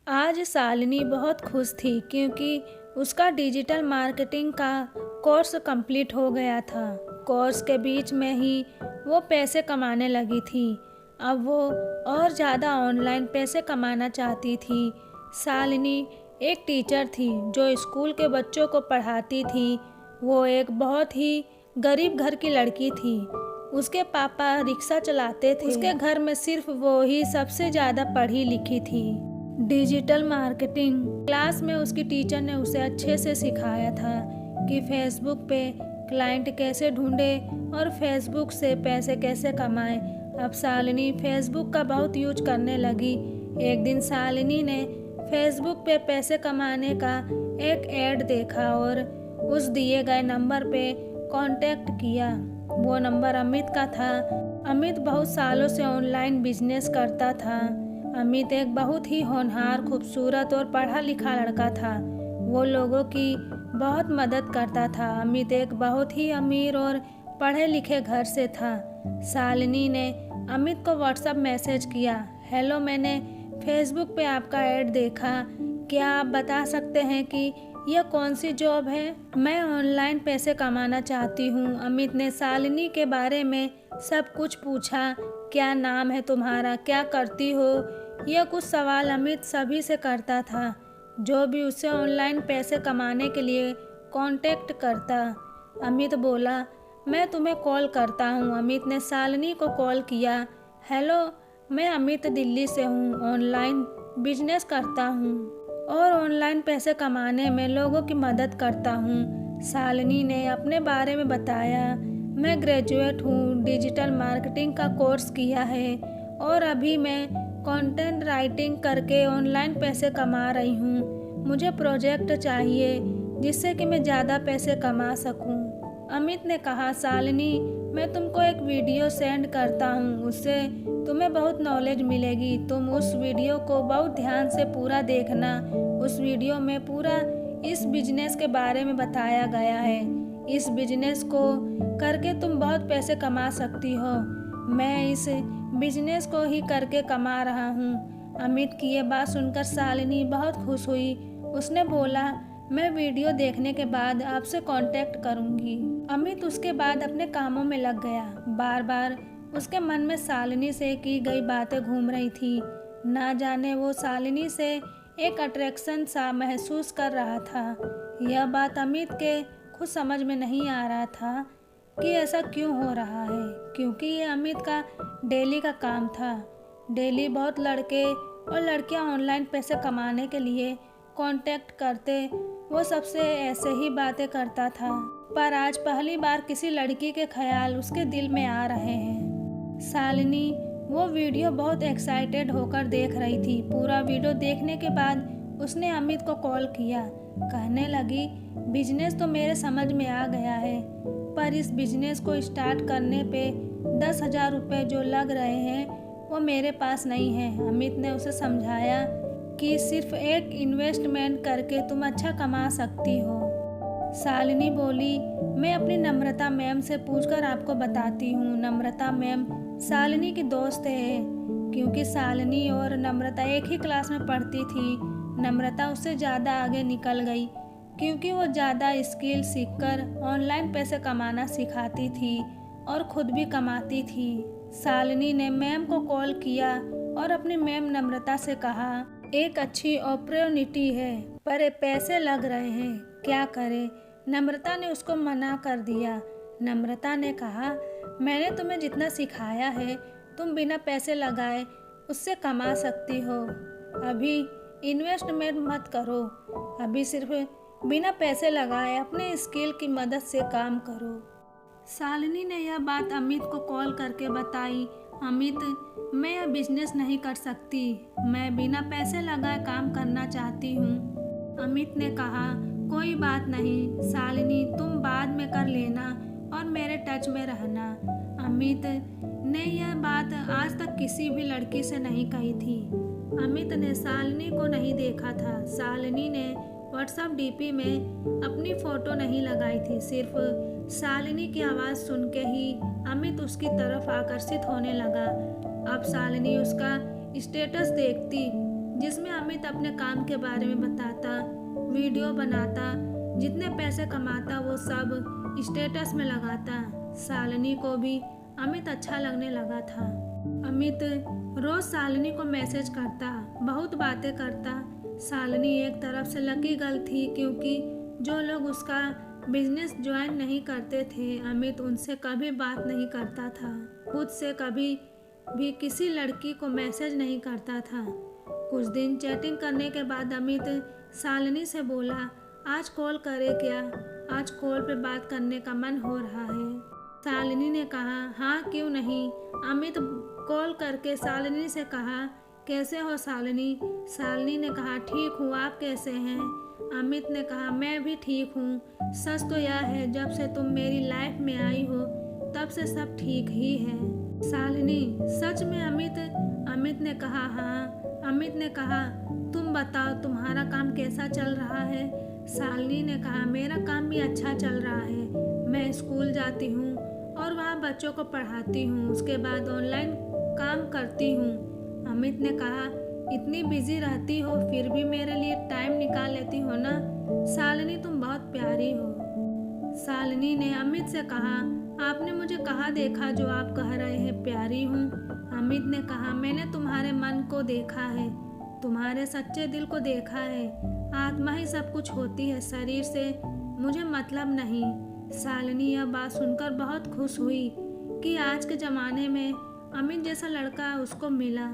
आज शालिनी बहुत खुश थी क्योंकि उसका डिजिटल मार्केटिंग का कोर्स कंप्लीट हो गया था। कोर्स के बीच में ही वो पैसे कमाने लगी थी। अब वो और ज़्यादा ऑनलाइन पैसे कमाना चाहती थी। शालिनी एक टीचर थी जो स्कूल के बच्चों को पढ़ाती थी। वो एक बहुत ही गरीब घर की लड़की थी। उसके पापा रिक्शा चलाते थे। उसके घर में सिर्फ वो ही सबसे ज़्यादा पढ़ी लिखी थी। डिजिटल मार्केटिंग क्लास में उसकी टीचर ने उसे अच्छे से सिखाया था कि फेसबुक पे क्लाइंट कैसे ढूंढे और फेसबुक से पैसे कैसे कमाएं। अब शालिनी फेसबुक का बहुत यूज करने लगी। एक दिन शालिनी ने फेसबुक पे पैसे कमाने का एक ऐड देखा और उस दिए गए नंबर पे कांटेक्ट किया। वो नंबर अमित का था। अमित बहुत सालों से ऑनलाइन बिजनेस करता था। अमित एक बहुत ही होनहार, खूबसूरत और पढ़ा लिखा लड़का था। वो लोगों की बहुत मदद करता था। अमित एक बहुत ही अमीर और पढ़े लिखे घर से था। शालिनी ने अमित को व्हाट्सएप मैसेज किया, हेलो, मैंने फेसबुक पे आपका ऐड देखा। क्या आप बता सकते हैं कि यह कौन सी जॉब है? मैं ऑनलाइन पैसे कमाना चाहती हूँ। अमित ने शालिनी के बारे में सब कुछ पूछा। क्या नाम है तुम्हारा? क्या करती हो? यह कुछ सवाल अमित सभी से करता था जो भी उससे ऑनलाइन पैसे कमाने के लिए कांटेक्ट करता। अमित बोला, मैं तुम्हें कॉल करता हूँ। अमित ने शालिनी को कॉल किया, हेलो, मैं अमित दिल्ली से हूँ। ऑनलाइन बिजनेस करता हूँ और ऑनलाइन पैसे कमाने में लोगों की मदद करता हूँ। शालिनी ने अपने बारे में बताया, मैं ग्रेजुएट हूँ, डिजिटल मार्केटिंग का कोर्स किया है और अभी मैं कंटेंट राइटिंग करके ऑनलाइन पैसे कमा रही हूँ। मुझे प्रोजेक्ट चाहिए जिससे कि मैं ज़्यादा पैसे कमा सकूँ। अमित ने कहा, शालिनी, मैं तुमको एक वीडियो सेंड करता हूँ, उससे तुम्हें बहुत नॉलेज मिलेगी। तुम उस वीडियो को बहुत ध्यान से पूरा देखना। उस वीडियो में पूरा इस बिजनेस के बारे में बताया गया है। इस बिजनेस को करके तुम बहुत पैसे कमा सकती हो। मैं इस बिजनेस को ही करके कमा रहा हूँ। अमित की ये बात सुनकर शालिनी बहुत खुश हुई। उसने बोला, मैं वीडियो देखने के बाद आपसे कांटेक्ट करूँगी। अमित उसके बाद अपने कामों में लग गया। बार बार उसके मन में शालिनी से की गई बातें घूम रही थी। ना जाने वो शालिनी से एक अट्रैक्शन सा महसूस कर रहा था। यह बात अमित के खुद समझ में नहीं आ रहा था कि ऐसा क्यों हो रहा है, क्योंकि ये अमित का डेली का काम था। डेली बहुत लड़के और लड़कियां ऑनलाइन पैसे कमाने के लिए कांटेक्ट करते, वो सबसे ऐसे ही बातें करता था। पर आज पहली बार किसी लड़की के ख्याल उसके दिल में आ रहे हैं। शालिनी वो वीडियो बहुत एक्साइटेड होकर देख रही थी। पूरा वीडियो देखने के बाद उसने अमित को कॉल किया। कहने लगी, बिजनेस तो मेरे समझ में आ गया है, पर इस बिजनेस को स्टार्ट करने पे 10,000 रुपये जो लग रहे हैं वो मेरे पास नहीं है। अमित ने उसे समझाया कि सिर्फ एक इन्वेस्टमेंट करके तुम अच्छा कमा सकती हो। शालिनी बोली, मैं अपनी नम्रता मैम से पूछकर आपको बताती हूँ। नम्रता मैम शालिनी की दोस्त है, क्योंकि शालिनी और नम्रता एक ही क्लास में पढ़ती थी। नम्रता उससे ज़्यादा आगे निकल गई क्योंकि वो ज़्यादा स्किल सीखकर ऑनलाइन पैसे कमाना सिखाती थी और खुद भी कमाती थी। शालिनी ने मैम को कॉल किया और अपनी मैम नम्रता से कहा, एक अच्छी अपॉर्चुनिटी है पर पैसे लग रहे हैं, क्या करें? नम्रता ने उसको मना कर दिया। नम्रता ने कहा, मैंने तुम्हें जितना सिखाया है तुम बिना पैसे लगाए उससे कमा सकती हो। अभी इन्वेस्टमेंट मत करो, अभी सिर्फ बिना पैसे लगाए अपने स्किल की मदद से काम करो। शालिनी ने यह बात अमित को कॉल करके बताई। अमित, मैं यह बिजनेस नहीं कर सकती, मैं बिना पैसे लगाए काम करना चाहती हूँ। अमित ने कहा, कोई बात नहीं शालिनी, तुम बाद में कर लेना और मेरे टच में रहना। अमित ने यह बात आज तक किसी भी लड़की से नहीं कही थी। अमित ने शालिनी को नहीं देखा था। शालिनी ने व्हाट्सएप डीपी में अपनी फ़ोटो नहीं लगाई थी। सिर्फ शालिनी की आवाज़ सुन के ही अमित उसकी तरफ आकर्षित होने लगा। अब शालिनी उसका स्टेटस देखती जिसमें अमित अमित अपने काम के बारे में बताता, वीडियो बनाता, जितने पैसे कमाता वो सब स्टेटस में लगाता। शालिनी को भी अमित अच्छा लगने लगा था। अमित रोज शालिनी को मैसेज करता, बहुत बातें करता। शालिनी एक तरफ से लकी गर्ल थी क्योंकि जो लोग उसका बिजनेस ज्वाइन नहीं करते थे, अमित उनसे कभी बात नहीं करता था। खुद से कभी भी किसी लड़की को मैसेज नहीं करता था। कुछ दिन चैटिंग करने के बाद अमित शालिनी से बोला, आज कॉल करे क्या? आज कॉल पे बात करने का मन हो रहा है। शालिनी ने कहा, हाँ क्यों नहीं। अमित कॉल करके शालिनी से कहा, कैसे हो शालिनी? शालिनी ने कहा, ठीक हूँ, आप कैसे हैं? अमित ने कहा, मैं भी ठीक हूँ। सच तो यह है, जब से तुम मेरी लाइफ में आई हो तब से सब ठीक ही है। शालिनी, सच में अमित? अमित ने कहा, हाँ। अमित ने कहा, तुम बताओ तुम्हारा काम कैसा चल रहा है? शालिनी ने कहा, मेरा काम भी अच्छा चल रहा है। मैं स्कूल जाती हूँ और वहाँ बच्चों को पढ़ाती हूँ, उसके बाद ऑनलाइन काम करती हूँ। अमित ने कहा, इतनी बिजी रहती हो फिर भी मेरे लिए टाइम निकाल लेती हो ना। शालिनी, तुम बहुत प्यारी हो। शालिनी ने अमित से कहा, आपने मुझे कहाँ देखा जो आप कह रहे हैं प्यारी हूँ? अमित ने कहा, मैंने तुम्हारे मन को देखा है, तुम्हारे सच्चे दिल को देखा है। आत्मा ही सब कुछ होती है, शरीर से मुझे मतलब नहीं। शालिनी यह बात सुनकर बहुत खुश हुई कि आज के ज़माने में अमित जैसा लड़का उसको मिला।